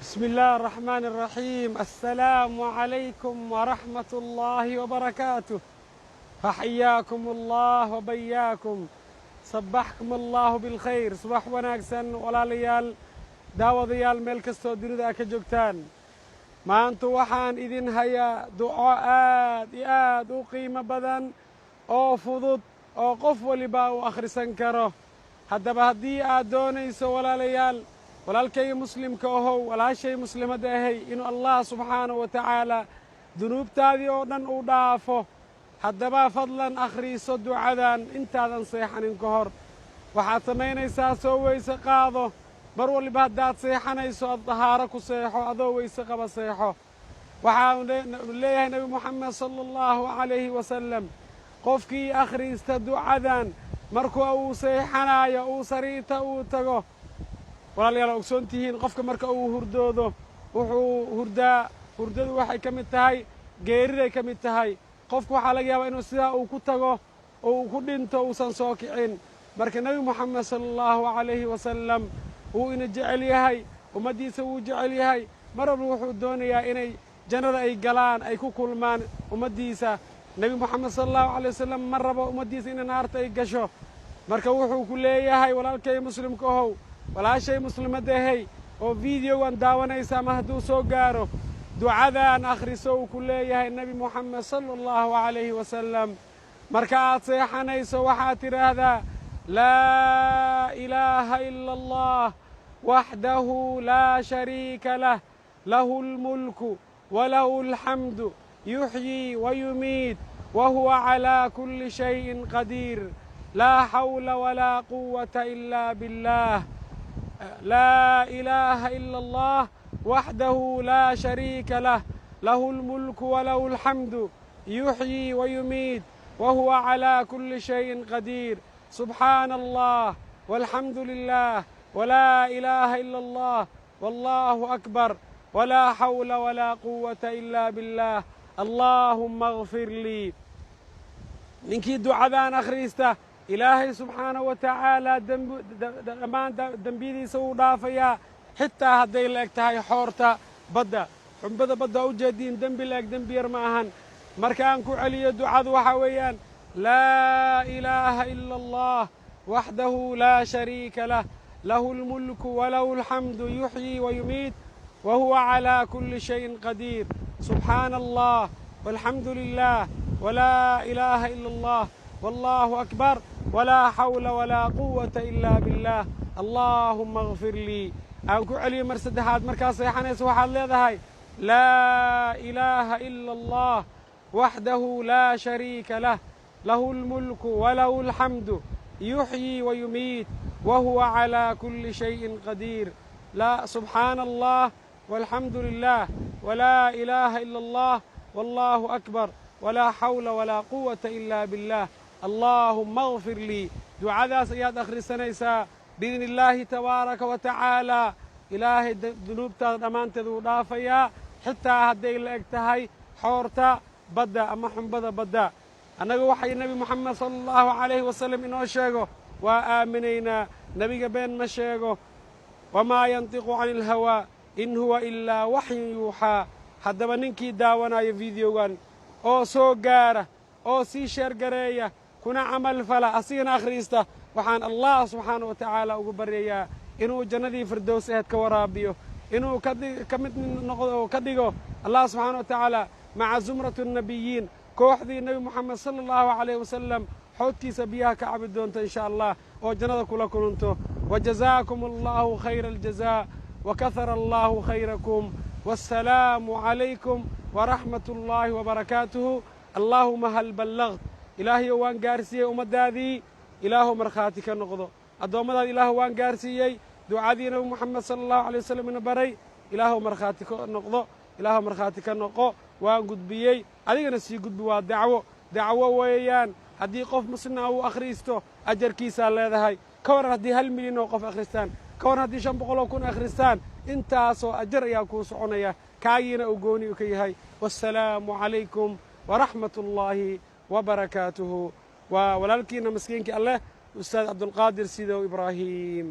بسم الله الرحمن الرحيم. السلام عليكم ورحمة الله وبركاته. فحياكم الله وبياكم. صبحكم الله بالخير. صباح wanaagsan walaalayaal daawadayaal meel kastoo dunida ka joogtaan. maanta waxaan idin hayaa duco aad iyo aad u qiimo badan oo fudud oo qof waliba uu akhrisan karo. haddaba haddii aad doonayso walaalayaal walaalkay muslimka ahow walaashay muslimadda ahay inuu allah subxaanahu wa tacaala dunuubtaadii oo dhan uu dhaafo, haddaba fadlan akhriiso ducadan intaadan seexanin ka hor. waxaad samaynaysaa soo weyse qaado. mar waliba haddaad seexanayso ad dahaaro ku seexo, adoo weyse qaba seexo. waxaa leeyahay nebi moxamed sala allahu calayhi wasalam, qofkii akhriista ducadan markuu uu seexanaayo uu sariirta uu tago. walaalayaal ogsoon tihiin qofka marka uu hurdoodo wuxuu hurdaa, hurdadu waxay ka mid tahay geeriday ka mid tahay. qofku waxaa laga yaabaa inuu sidaa uu ku tago oo uu ku dhinto uusan soo kicin. marka nebi moxamed sala allahu calayhi wasalam wuu ina jecel yahay, ummaddiisa wuu jecel yahay. mar walba wuxuu doonayaa inay jannada ay galaan, ay ku kulmaan ummaddiisa. nebi moxamed sala allahu calay wasalam ma rabo ummaddiisa inay naarta ay gasho. marka wuxuu ku leeyahay walaalkay muslimka ahow walaashay muslimadda ahay oo fiideogan daawanaysa ama hadduu soo gaaro ducadan akhriso uu ku leeyahay nebi moxamed sala allahu calayhi wasalam. marka aad seexanayso waxaad tidhaahdaa laa ilaaha ila allah waxdahu laa shariika lah lahu lmulku walahu alxamdu yuxyii wayumiit wahuwa calaa kulli shayin qadiir laa xawla walaa quwata ila billah. لا إله إلا الله وحده لا شريك له له الملك وله الحمد يحيي ويميت وهو على كل شيء قدير سبحان الله والحمد لله ولا إله إلا الله والله أكبر ولا حول ولا قوة إلا بالله اللهم اغفر لي. ninkii ducadan akhriista ilaahay subxaanahu wa tacaalaa dhammaan dembiyadiisa wuu dhaafayaa, xitaa hadday la eg tahay xoorta badda. xumbada badda u jeediin dembi la eg dembi yar ma ahan. marka aan ku celiyo ducadu waxaa weeyaan laa ilaaha ila allah waxdahu laa shariika lah lahu lmulku walahu alxamdu yuxyii wayumiit wahuwa calaa kulli shayin qadiir subxaana allah walxamdu lilah walaa ilaaha ila allah والله أكبر ولا حول ولا قوة إلا بالله اللهم اغفر لي. أنكو علي مرسد هاد مركز يحنس وحال لهاي لا إله إلا الله وحده لا شريك له له الملك وله الحمد يحيي ويميت وهو على كل شيء قدير لا سبحان الله والحمد لله ولا إله إلا الله والله أكبر ولا حول ولا قوة إلا بالله اللهم اغفر لي. ducadaas ayaad akhrisanaysaa biidni illaahi tabaaraka wa tacaalaa. ilaahay dunuubtaada dhammaanteed wuu dhaafayaa, xitaa hadday la eg tahay xoorta badda ama xumbada badda. annaga waxay nebi moxamed sala allahu calayhi wasalam inoo sheego waa aaminaynaa. nebiga been ma sheego. wamaa yantiqu cani alhawaa in huwa ilaa waxyun yuuxaa. haddaba ninkii daawanaya fiideogan oo soo gaara oo sii sheergareeya kuna camal fala asigana akhriista, waxaan allah subxaanahu wa tacaala ugu baryayaa inuu jannadii firdows aheed ka waraabiyo, inuu ka mid noqdo oo ka dhigo allah subxaanahu wa tacaala maca zumrati الnabiyiin, kooxdii nebi moxamed sala allahu calayhi wasalam xoodkiisa biyaha ka cabi doonta insha allah oo jannada kula kulanto. wajazaakum allahu khayra aljazaa wakahara allahu khayrakum wassalaamu calaykum waraxmat ullaahi wabarakaatuhu. allaahuma hal ballagt. ilaahayo waan gaarsiiyey ummaddaadii, ilaahu markhaati ka noqdo. addoommadaada ilaahu waan gaarsiiyey ducadii nebi moxamed sala allahu alay wasalam ina baray, ilaahu markhaati ka noqdo, ilaahu markhaati ka noqo. waan gudbiyey, adigana sii gudbi. waa dacwo weeyaan. haddii qof muslimna uu akhriisto ajarkiisaa leedahay. ka waran haddii 1 milyan oo qof akhristaan, ka waran haddii 500 kun akhristaan, intaasoo ajar ayaa kuu soconaya, kaagiina uu gooni u ka yahay. wassalaamu calaykum waraxmat ullaahi وبركاته. ولكن مسكينك الله أستاذ عبد القادر سيدو إبراهيم.